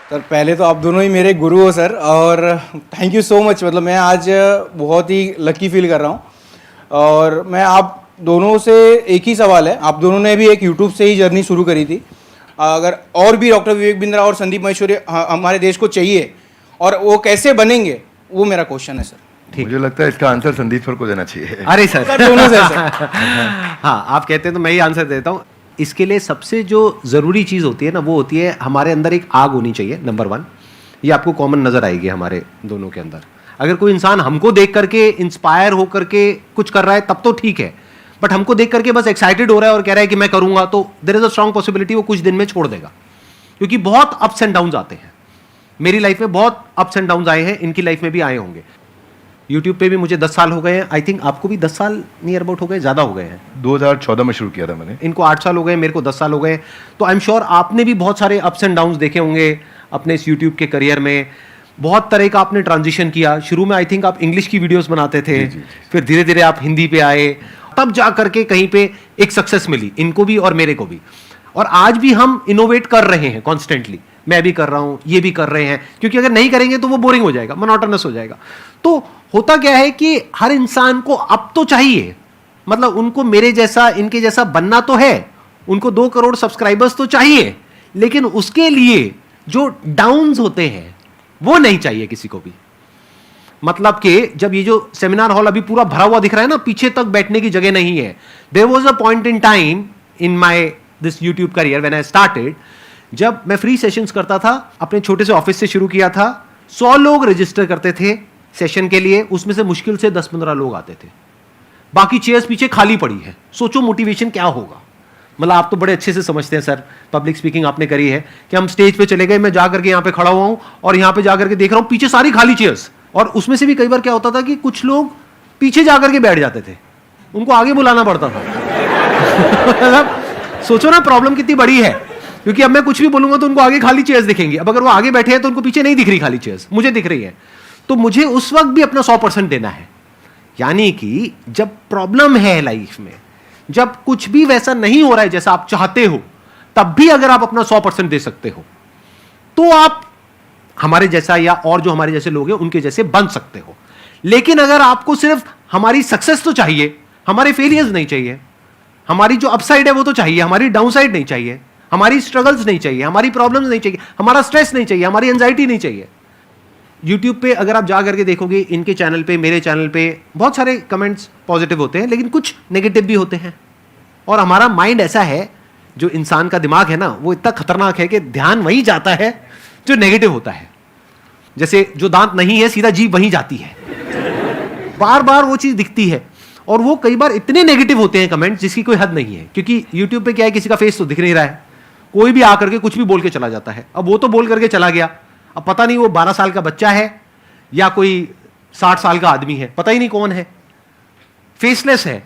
Sir पहले तो आप दोनों ही मेरे गुरु हो सर, और थैंक यू सो मच। मतलब मैं आज बहुत ही लकी फील कर रहा हूँ। और मैं आप दोनों से एक ही सवाल है, आप दोनों ने भी एक यूट्यूब से ही जर्नी शुरू करी थी, अगर और भी डॉक्टर विवेक बिंद्रा और संदीप महेश्वरी हमारे देश को चाहिए और वो कैसे बनेंगे, वो मेरा क्वेश्चन है सर। मुझे लगता है इसका आंसर संदीप सर को देना चाहिए। अरे सर, दोनों से सर। हाँ, आप कहते हैं तो मैं ही आंसर देता हूँ। इसके लिए सबसे जो ज़रूरी चीज़ होती है ना, वो होती है हमारे अंदर एक आग होनी चाहिए, नंबर 1। ये आपको कॉमन नज़र आएगी हमारे दोनों के अंदर। अगर कोई इंसान हमको देख करके इंस्पायर हो करके कुछ कर रहा है तब तो ठीक है, बट हमको देख करके बस एक्साइटेड हो रहा है और कह रहा है कि मैं करूँगा, तो there is a strong possibility वो कुछ दिन में छोड़ देगा, क्योंकि बहुत अप्स एंड डाउन्स आते हैं। मेरी लाइफ में बहुत अप्स एंड डाउन्स आए हैं, इनकी लाइफ में भी आए होंगे। यूट्यूब पे भी मुझे 10 साल हो गए हैं, आई थिंक आपको भी 10 साल नियर अबाउट हो गए, ज़्यादा हो गए हैं। 2014 में शुरू किया था मैंने। इनको 8 साल हो गए, मेरे को 10 साल हो गए। तो आई एम श्योर आपने भी बहुत सारे अप्स एंड डाउन्स देखे होंगे अपने इस यूट्यूब के करियर में। बहुत तरह का आपने ट्रांजिशन किया। शुरू में आई थिंक आप इंग्लिश की वीडियोस बनाते थे, फिर धीरे धीरे आप हिंदी पे आए, तब जा करके कहीं पे एक सक्सेस मिली इनको भी और मेरे को भी। और आज भी हम इनोवेट कर रहे हैं कॉन्स्टेंटली, मैं भी कर रहा हूं, ये भी कर रहे हैं, क्योंकि अगर नहीं करेंगे तो वो बोरिंग हो जाएगा, मोनोटोनस हो जाएगा। तो होता क्या है कि हर इंसान को अब तो चाहिए, मतलब उनको मेरे जैसा इनके जैसा बनना तो है, उनको 2 करोड़ सब्सक्राइबर्स तो चाहिए, लेकिन उसके लिए जो डाउन्स होते हैं वो नहीं चाहिए किसी को भी। मतलब कि जब ये जो सेमिनार हॉल अभी पूरा भरा हुआ दिख रहा है ना, पीछे तक बैठने की जगह नहीं है। There was a point in time in my this YouTube career when I started, जब मैं फ्री सेशंस करता था, अपने छोटे से ऑफिस से शुरू किया था। 100 लोग रजिस्टर करते थे सेशन के लिए, उसमें से मुश्किल से 10-15 लोग आते थे, बाकी चेयर्स पीछे खाली पड़ी है। सोचो मोटिवेशन क्या होगा। मतलब आप तो बड़े अच्छे से समझते हैं सर, पब्लिक स्पीकिंग आपने करी है, कि हम स्टेज पे चले गए, मैं जाकर के यहाँ पे खड़ा हुआ हूँ और यहाँ पे जाकर के देख रहा हूँ पीछे सारी खाली चेयर्स, और उसमें से भी कई बार क्या होता था कि कुछ लोग पीछे जाकर के बैठ जाते थे, उनको आगे बुलाना पड़ता था। मतलब सोचो ना प्रॉब्लम कितनी बड़ी है, क्योंकि अब मैं कुछ भी बोलूंगा तो उनको आगे खाली चेयर्स दिखेंगी। अब अगर वो आगे बैठे हैं तो उनको पीछे नहीं दिख रही खाली चेयर्स, मुझे दिख रही है। तो मुझे उस वक्त भी अपना 100% देना है। यानी कि जब प्रॉब्लम है लाइफ में, जब कुछ भी वैसा नहीं हो रहा है जैसा आप चाहते हो, तब भी अगर आप अपना 100% दे सकते हो, तो आप हमारे जैसा या और जो हमारे जैसे लोग हैं उनके जैसे बन सकते हो। लेकिन अगर आपको सिर्फ हमारी सक्सेस तो चाहिए, हमारे फेलियर्स नहीं चाहिए, हमारी जो अपसाइड है वो तो चाहिए, हमारी डाउनसाइड नहीं चाहिए, हमारी स्ट्रगल्स नहीं चाहिए, हमारी प्रॉब्लम्स नहीं चाहिए, हमारा स्ट्रेस नहीं चाहिए, हमारी एंजाइटी नहीं चाहिए। यूट्यूब पे अगर आप जा करके देखोगे, इनके चैनल पे, मेरे चैनल पे बहुत सारे कमेंट्स पॉजिटिव होते हैं, लेकिन कुछ नेगेटिव भी होते हैं। और हमारा माइंड ऐसा है, जो इंसान का दिमाग है ना, वो इतना खतरनाक है कि ध्यान वहीं जाता है जो नेगेटिव होता है। जैसे जो दांत नहीं है, सीधा जीभ वहीं जाती है, बार बार वो चीज दिखती है। और वो कई बार इतने नेगेटिव होते हैं कमेंट्स जिसकी कोई हद नहीं है, क्योंकि यूट्यूब पे क्या है, किसी का फेस तो दिख नहीं रहा है, कोई भी आकर के कुछ भी बोल के चला जाता है। अब वो तो बोल करके चला गया, अब पता नहीं वो 12 साल का बच्चा है या कोई 60 साल का आदमी है, पता ही नहीं कौन है, फेसलेस है,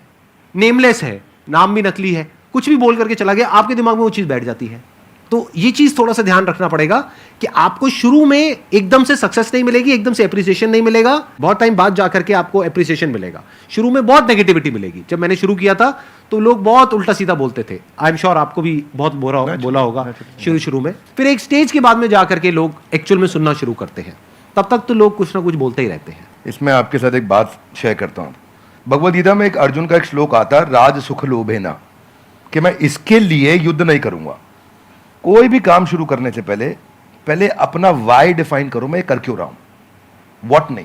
नेमलेस है, नाम भी नकली है, कुछ भी बोल करके चला गया, आपके दिमाग में वो चीज बैठ जाती है। तो ये चीज थोड़ा सा ध्यान रखना पड़ेगा कि आपको शुरू में एकदम से सक्सेस नहीं मिलेगी, एकदम से एप्रिसिएशन नहीं मिलेगा, बहुत टाइम बाद जाकर के आपको एप्रिसिएशन मिलेगा। शुरू में बहुत नेगेटिविटी मिलेगी। जब मैंने शुरू किया था तो लोग बहुत उल्टा सीधा बोलते थे, आई एम श्योर आपको भी बहुत बोला होगा शुरू में। फिर एक स्टेज के बाद में जाकर के लोग एक्चुअल में सुनना शुरू करते हैं, तब तक तो लोग कुछ ना कुछ बोलते ही रहते हैं। इसमें आपके साथ एक बात शेयर करता हूँ। भगवद गीता में एक अर्जुन का एक श्लोक आता है, राज सुख लोभेना, कि मैं इसके लिए युद्ध नहीं करूंगा। कोई भी काम शुरू करने से पहले अपना वाई डिफाइन करो, मैं कर क्यों रहा हूं, व्हाट नहीं,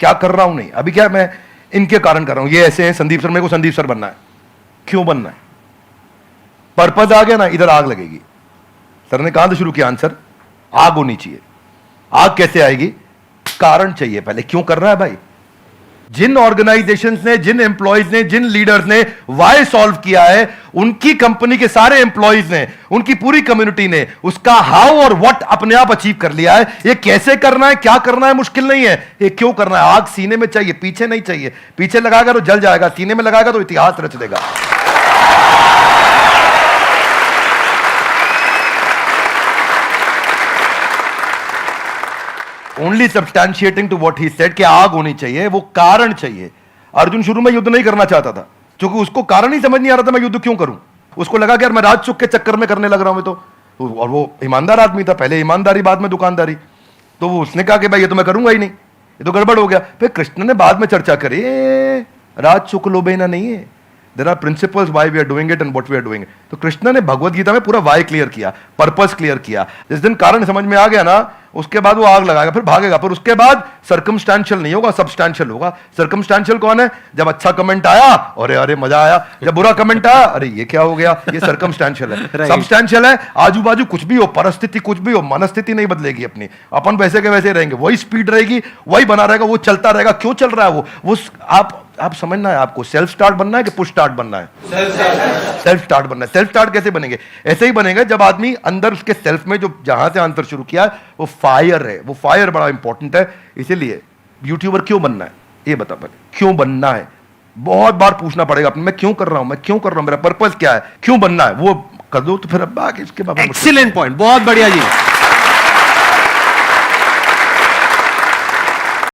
क्या कर रहा हूं नहीं। अभी क्या मैं इनके कारण कर रहा हूं, ये ऐसे हैं संदीप सर, मेरे को संदीप सर बनना है, क्यों बनना है, पर्पज आ गया ना, इधर आग लगेगी। सर ने कहां से शुरू किया आंसर, आग होनी चाहिए। आग कैसे आएगी, कारण चाहिए पहले, क्यों कर रहा है भाई। जिन ऑर्गेनाइजेशंस ने, जिन एम्प्लॉयज ने, जिन लीडर्स ने वाई सॉल्व किया है, उनकी कंपनी के सारे एम्प्लॉयज ने, उनकी पूरी कम्युनिटी ने उसका हाउ और व्हाट अपने आप अचीव कर लिया है। ये कैसे करना है, क्या करना है, मुश्किल नहीं है, ये क्यों करना है। आग सीने में चाहिए, पीछे नहीं चाहिए। पीछे लगाएगा तो जल जाएगा, सीने में लगाएगा तो इतिहास रच देगा। Only substantiating to what he said कि आग होनी चाहिए, वो कारण चाहिए। अर्जुन शुरू में युद्ध नहीं करना चाहता था, क्योंकि उसको कारण ही समझ नहीं आ रहा था मैं युद्ध क्यों करूं। उसको लगा कि यार मैं राज सुख के चक्कर में करने लग रहा हूं, तो और वो ईमानदार आदमी था, पहले ईमानदारी बाद में दुकानदारी। तो वो उसने कहा कि भाई ये तो मैं करूंगा ही नहीं, ये तो गड़बड़ हो गया। फिर कृष्ण ने बाद में चर्चा करी, राज सुख लोभेना नहीं है, there are principles why we are doing it and what we are doing. तो कृष्ण ने भगवत गीता में पूरा वाई क्लियर किया, पर्पस क्लियर किया। जिस दिन कारण समझ में आ गया ना, उसके बाद वो आग लगाएगा, फिर भागेगा। फिर उसके बाद सर्कमस्टेंशियल नहीं होगा, सब्सटेंशियल होगा। सर्कमस्टेंशियल कौन है? जब अच्छा कमेंट आया, अरे अरे मजा आया, जब बुरा कमेंट आया, अरे ये क्या हो गया, ये सर्कमस्टेंशियल है। सब्सटेंशियल है, आजू बाजू कुछ भी हो, परिस्थिति कुछ भी हो, मनस्थिति नहीं बदलेगी अपनी, अपन वैसे के वैसे रहेंगे, वही स्पीड रहेगी, वही बना रहेगा, वो चलता रहेगा। क्यों चल रहा है वो आप समझना है, आपको सेल्फ स्टार्ट बनना है कि पुश स्टार्ट बनना है? सेल्फ स्टार्ट बनना है। सेल्फ स्टार्ट कैसे बनेंगे? ऐसे ही बनेगा जब आदमी अंदर उसके सेल्फ में जो जहां से आंसर शुरू किया वो फायर है। वो फायर बड़ा इंपॉर्टेंट है। इसीलिए यूट्यूबर क्यों बनना है, ये बता पहले, क्यों बनना है? बहुत बार पूछना पड़ेगा अपने, मैं क्यों कर रहा हूं, मैं क्यों कर रहा हूं, मेरा पर्पस क्या है, क्यों बनना है, वो कर दो तो फिर अब बाकी इसके बाद। एक्सीलेंट पॉइंट, बहुत बढ़िया जी।